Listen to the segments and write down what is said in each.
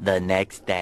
The next day.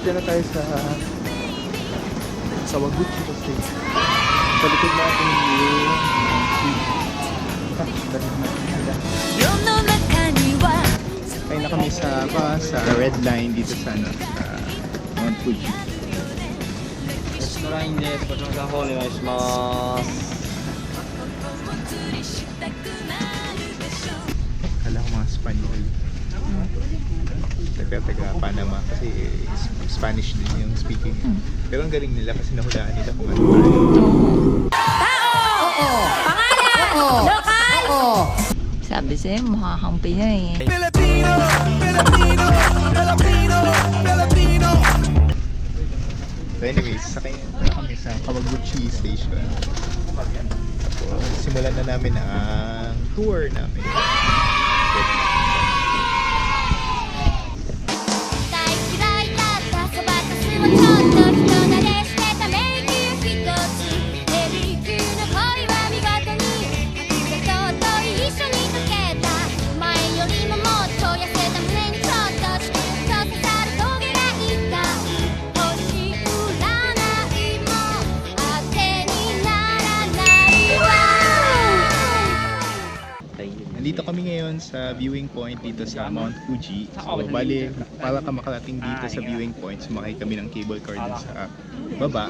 Dito na tayo sa Waguchi kasi sa likod natin yung ay na kami sa red line dito sa Mount Fuji. ラインです。こちらの方お願いします。 Kala ko mga Spanyol. Taga Panama kasi Spanish din yung speaking. Pero ang galing nila kasi nahulaan nila kung ano tayo. Lokal! Sabi sa'yo, mukha kang Pinoy eh. Filipino, Filipino, Filipino, Filipino. So anyways, sakay na kami sa Kawaguchi Station. Tapos simulan na namin ang tour namin. Nandito kami ngayon sa viewing point dito sa Mount Fuji. So bali, para ka makarating dito sa viewing point, sumakay kami ng cable car dun sa baba.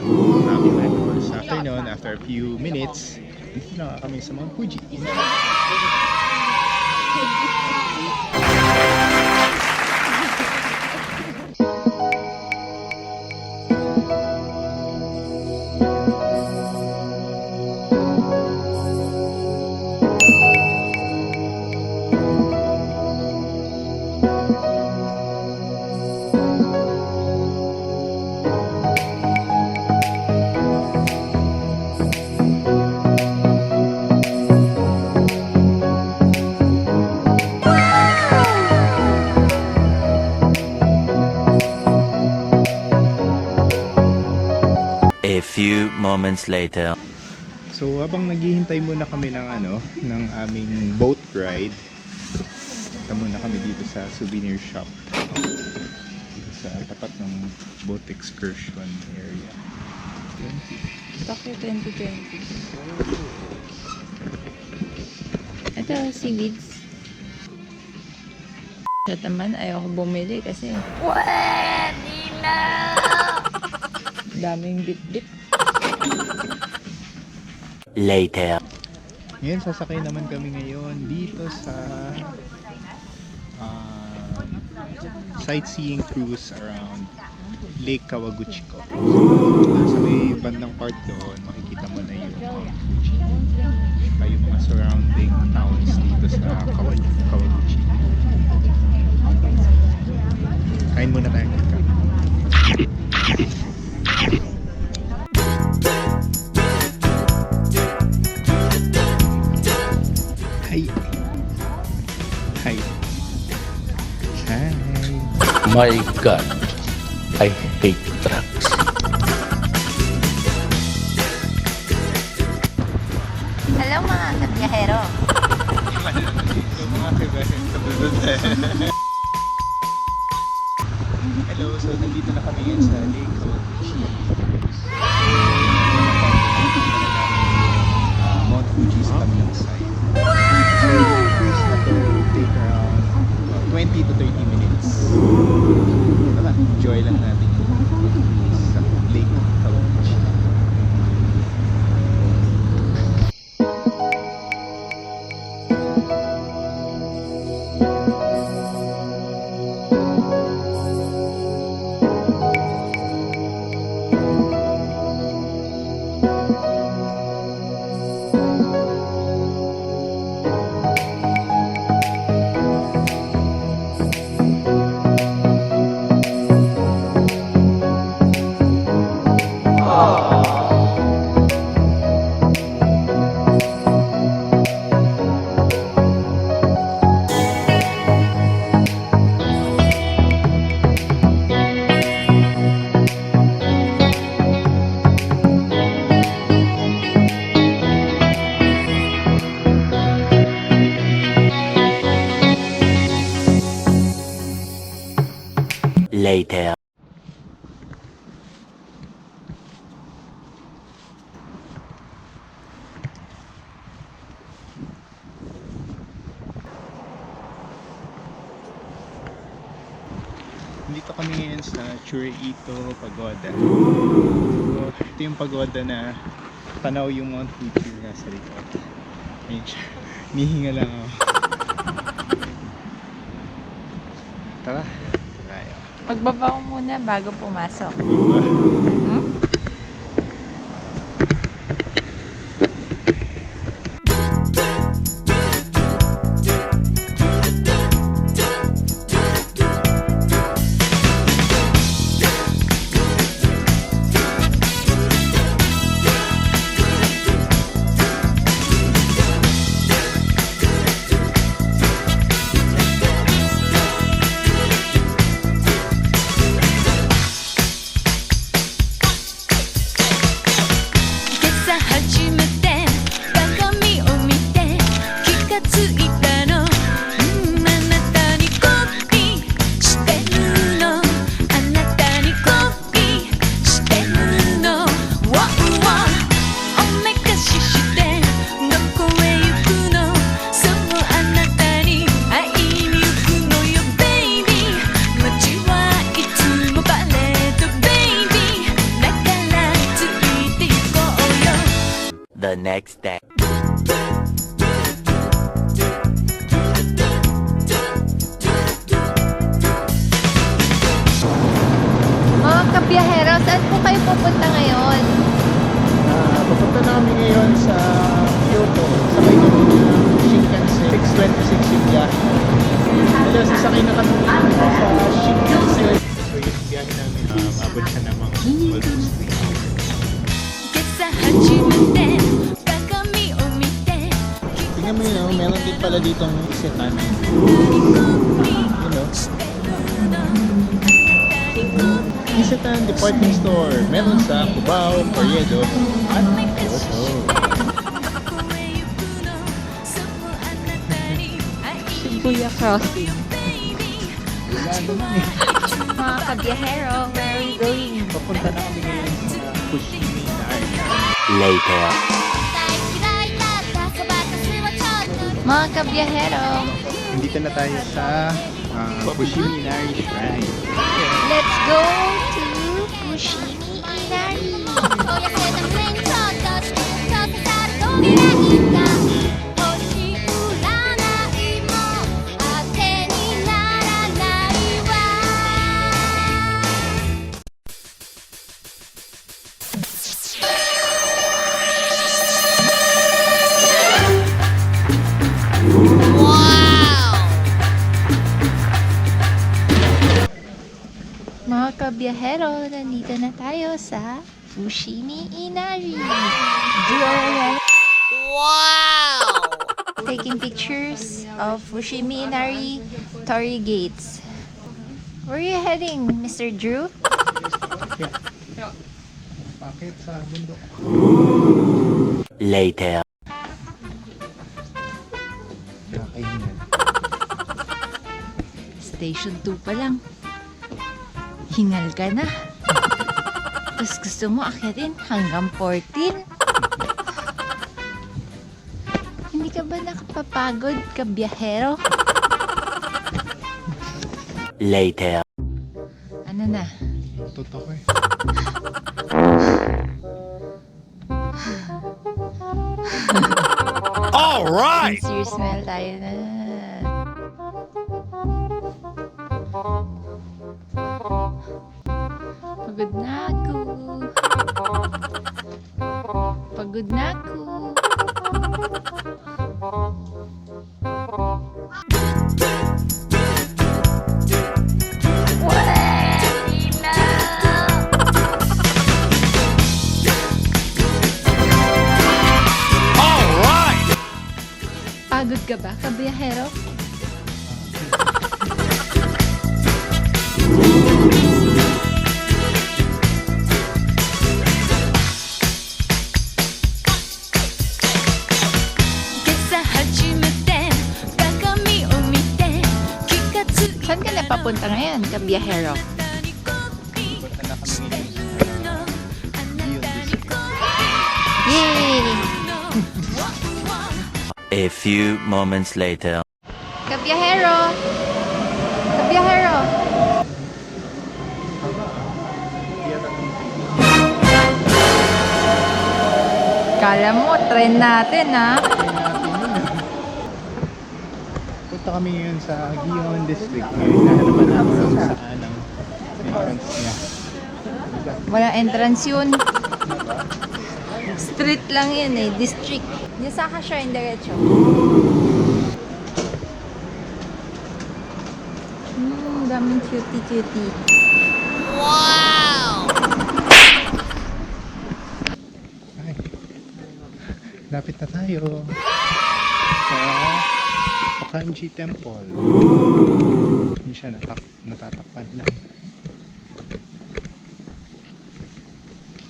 Sa afternoon, after a few minutes, dito na kami sa Mount Fuji. A few moments later. So habang naghihintay muna kami ng ng aming boat ride, punta muna kami dito sa souvenir shop. Dito sa tapat ng boat excursion area. Tokyo 2020. Ito, seaweeds. Ito naman, ayoko bumili kasi pwede na! Daming bit-bit. Later. Ngayon sasakay naman kami ngayon dito sa sightseeing cruise around Lake Kawaguchiko. Sa may bandang part doon, makikita mo na yung Mount Fuji. Yung mga surrounding towns dito sa Kawaguchi. Kain muna tayo. Hi. Hi. Hi. My God, I hate trucks. Hello, so nandito na kami ngayon sa Lake Fuji. Mount Fuji sa kabilang side. So, cruise na to will take around 20 to 30 minutes. Tara, enjoy lang natin sa Lake Fuji. Later. Dito kami ngayon sa Churito Pagoda. So, ito yung pagoda na tanaw yung Mount Fuji nasa likod. Ayun siya. Nihinga lang ako. Tara. Tayo. Magbaba ko muna bago pumasok. The next day. Mga kabiyahero, saan po kayo pupunta ngayon? Papunta na kami ngayon sa Kyoto. Sakay kami ng Shinkansen. 6:26 yung biyahe. Hello, sasakay na kami sa Shinkansen. So yung biyahe namin, abot siya ng mga almost 3 hours. Tingnan mo yun, meron din pala ditong Isetan. Isetan Department Store. Meron sa Cubao, Corriedo, at Kyoto. Shibuya Crossing. Wala naman eh. Mga kabiyahero, where are we going? Papunta na kami ngayon sa Fushimi na area. Later. Mga kabiyahero, Nandito na tayo sa Fushimi Inari Shrine. let's go to Fushimi Inari. Mga kabiyahero, nandito na tayo sa Fushimi Inari. Wow! Taking pictures of Fushimi Inari Torii Gates. Where are you heading, Mr. Drew? Bakit sa bundok? Later. Nakakaingan. Station 2 pa lang. Hingal ka na. Tapos gusto mo akyatin hanggang 14. Hindi ka ba nakapapagod, kabiyahero? Later. Ano na? Totoo eh. Sincere smile tayo na. Pagod na ako. Pagod na ako. Pagod ka ba, kabiyahero? Saan ka na papunta ngayon, kabiyahero? Punta na kami ngayon sa Gion District. Yay! A few moments later. Kabiyahero! Kabiyahero! Kala mo, tren natin, ha? Punta kami ngayon sa Gion District. Ngayon nahalaman namin kung saan ang entrance niya. Wala entrance yun. Street lang yun eh, district. Yung saka siya yung diretso. Daming cutie-cutie. Ay, lapit na tayo sa Okanji Temple. Hindi siya natatakpan lang.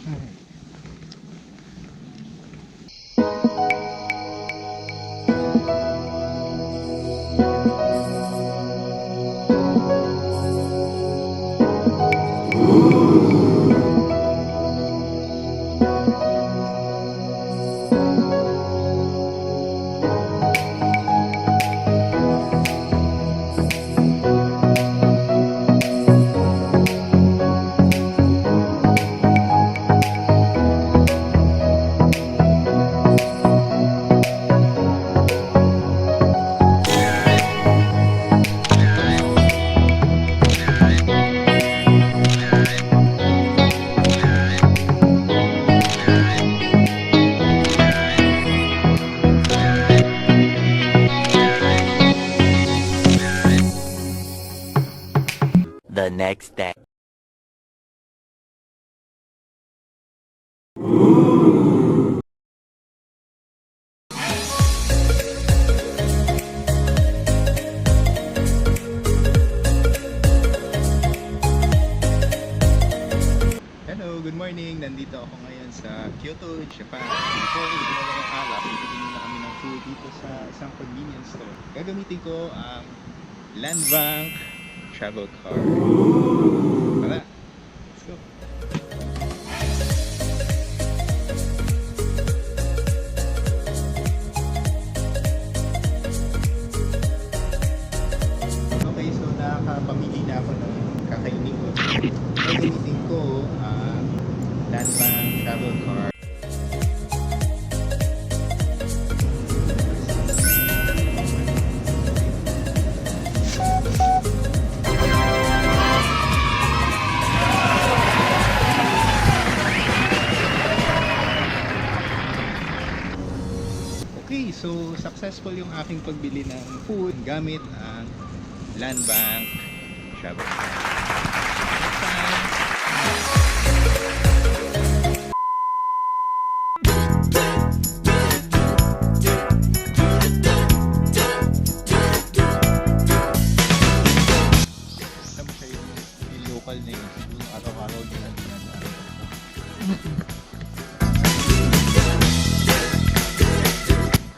Ay. The next day. Hello, good morning. Nandito ako ngayon sa Kyoto, Japan. Before gumawa ng alak, bibili na kami ng food dito sa isang convenience store. Gagamitin ko ang Land Bank travel car. Tara, let's go. Okay, so nakakapamili na ako ng kakainin ko. Gagamitin ko ang Land Bank travel car. Okay, so successful yung aking pagbili ng food gamit ang Land Bank travel car. Alam mo siya yung local na yun, siguro araw-araw nila ginagawa.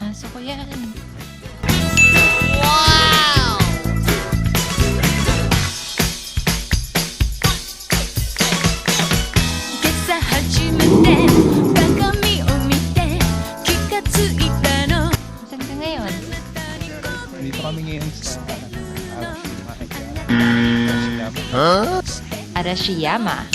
Pasok ko yan. Arashiyama.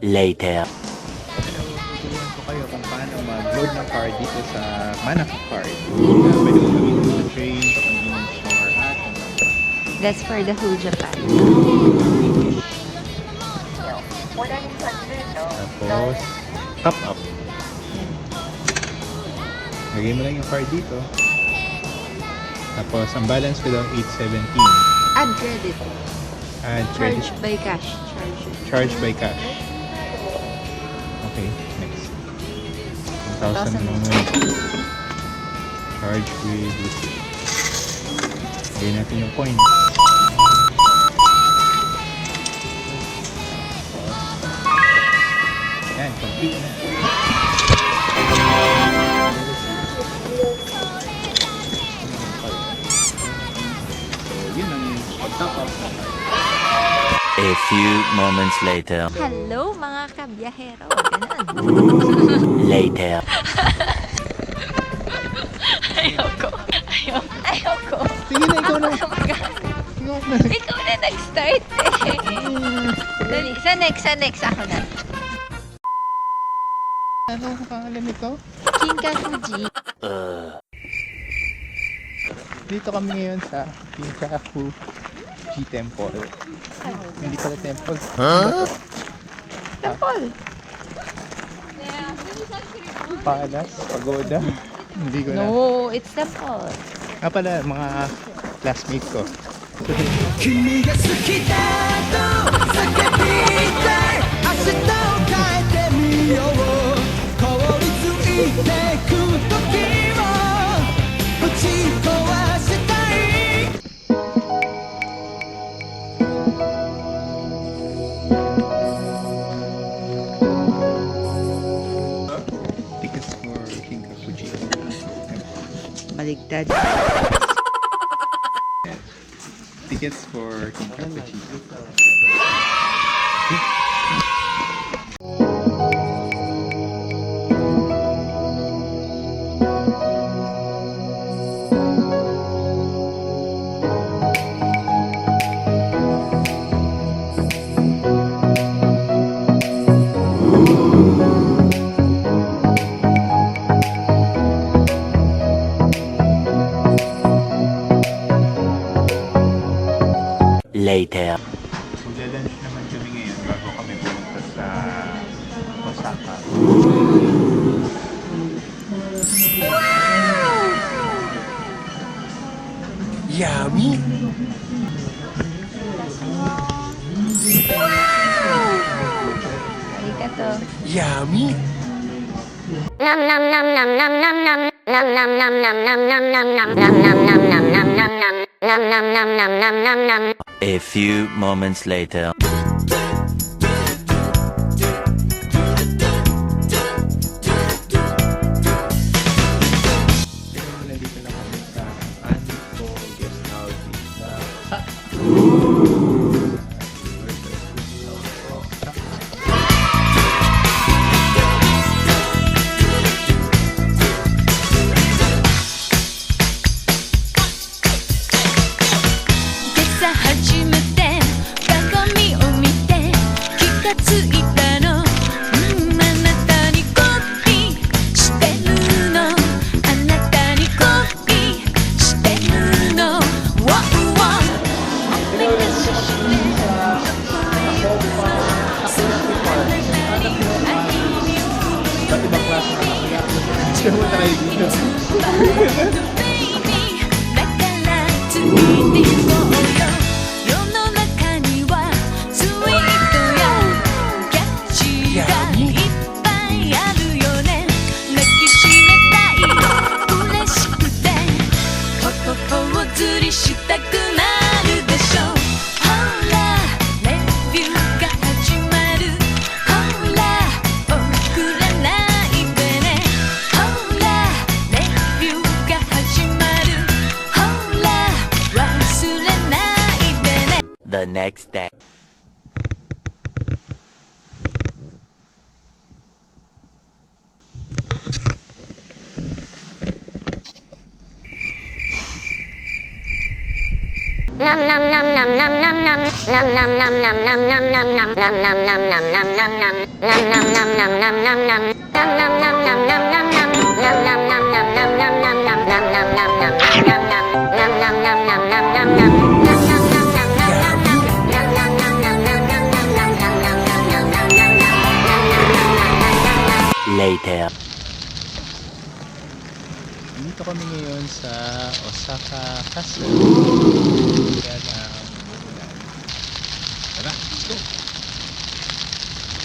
Later. Tuturuan ko kayo kung paano mag-load ng card dito sa Manaka Card. Pwede mo gawin ito sa train, convenience store, at That's for the whole Japan. tapos top up. Lagay mo lang yung card dito. Tapos ang balance ko daw 817. Add credit. Add credit. Charge by cash. Charge by cash. Okay, next. 1,000 naman. Charge with receipt. Lagay natin yung coin. Yan, complete na. So, yun ang pag-top up na card. A few moments later. Hello mga kabiyahero. Ganun. Later. Ayoko. Sige na, ikaw na. Ikaw na nag-start eh. Dali, sa next ako na. Ano ang pangalan nito? Kinkakuji. Dito kami ngayon sa Kinkaku G Temple. Hindi pala temple. Temple. Palace, pagoda. Hindi ko na. No, it's temple. Pala, mga classmates ko. 君が好きだと叫びたい明日を変えてみよう凍りついてく時をぶち壊したい Tickets for Kinkaku G. Baligtad. Tickets for Kinkaku G. Later. Magla-lunch naman kami ngayon bago kami pumunta sa Osaka. Yummy Arigato. Yummy A few moments later. Nandito na kami sa Aniko Guest House sa next day. Later. Dito kami ngayon sa Osaka Castle. Yan ang umulan. Tara, let's go!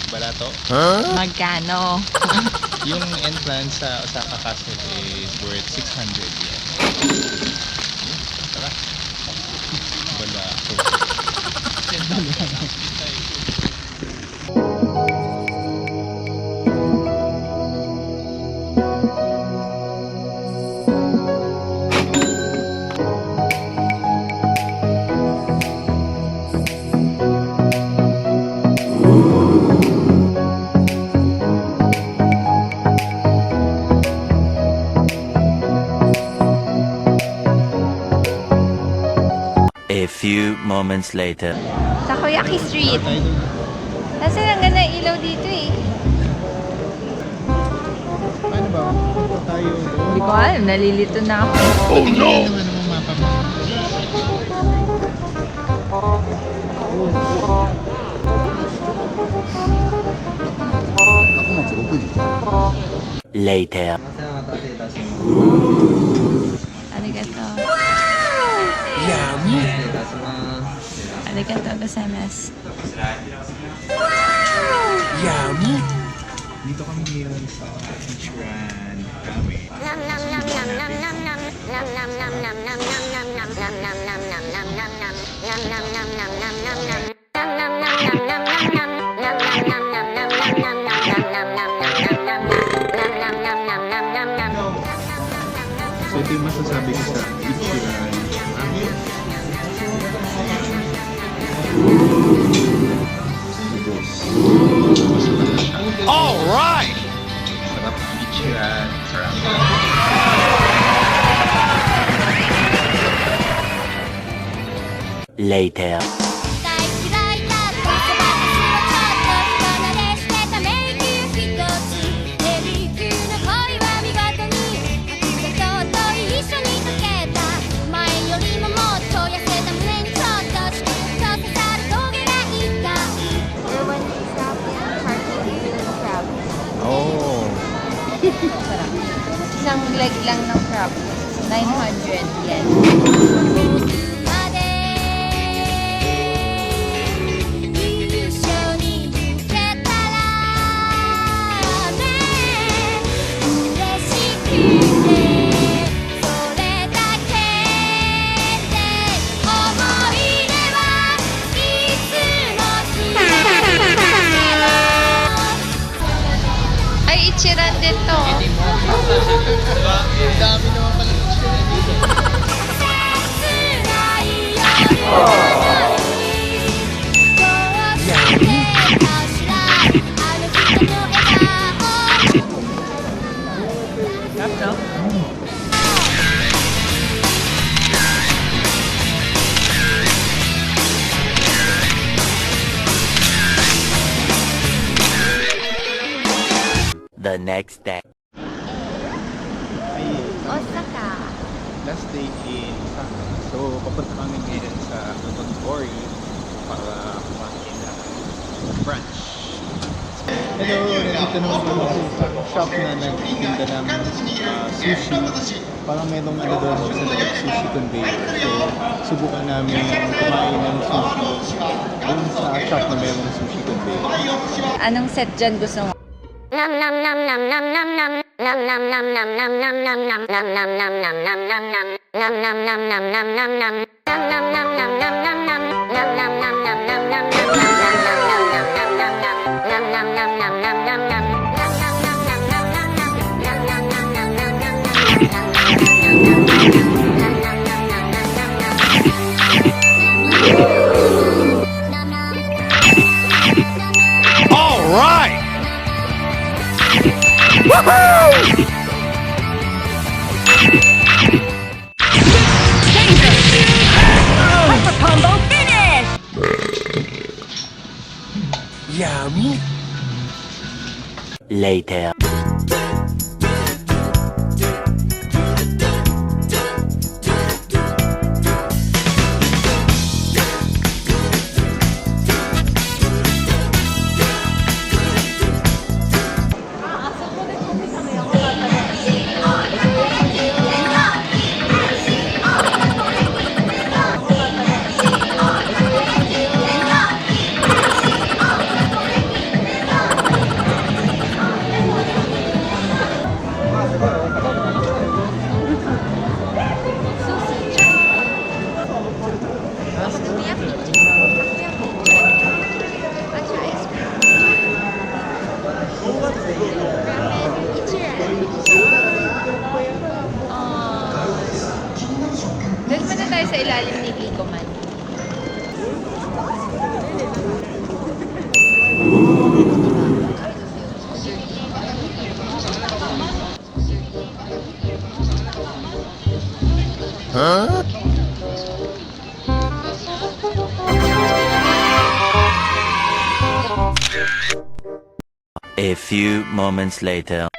Balato. Magkano? Yung entrance sa Osaka Castle is worth 600 yen. Tara. Balato. A few moments later. Takoyaki Street. Nasaan ang ganda ng ilaw dito eh? Paano ba? Punta tayo doon. Hindi ko alam, nalilito na ako. Oh no! Ano namang mapa mo? Later. Arigato. 失礼いたします。 Arigato gozaimasu. Dito kami ngayon sa Ichiran Ramen. So ito yung masasabi ko sa Ichiran Ramen. All right. Sarap Ichiran Ramen. Later. 大嫌いだってそばかすのちょっと離れしてた迷宮一つヘリ級の恋は見事に白砂糖と一緒に溶けた前よりももっと痩せた胸にちょっとしか刺さるトゲが痛い Oh. Isang leg lang ng crab. 900 yen. まで一緒に行けたらね嬉しくてそれだけで思い出はいつも君だけど Ay, Ichiran din to. Dami naman pala ng Ichiran dito. 切ない夜なのにどうしてかしらあの人の笑顔 The next day. Ay, Osaka. last day in Osaka. So, papunta kami ngayon sa Notonbori para kumain ng brunch. Hello! Nandito naman kami sa shop na nagtinda ng sushi. Parang merong ano doon sa loob, sushi conveyor. So, subukan namin kumain ng sushi doon sa shop na merong sushi conveyor. Anong set dyan gusto mo? Yummy. Later. Doon muna tayo sa ilalim ni Vico man. A few moments later.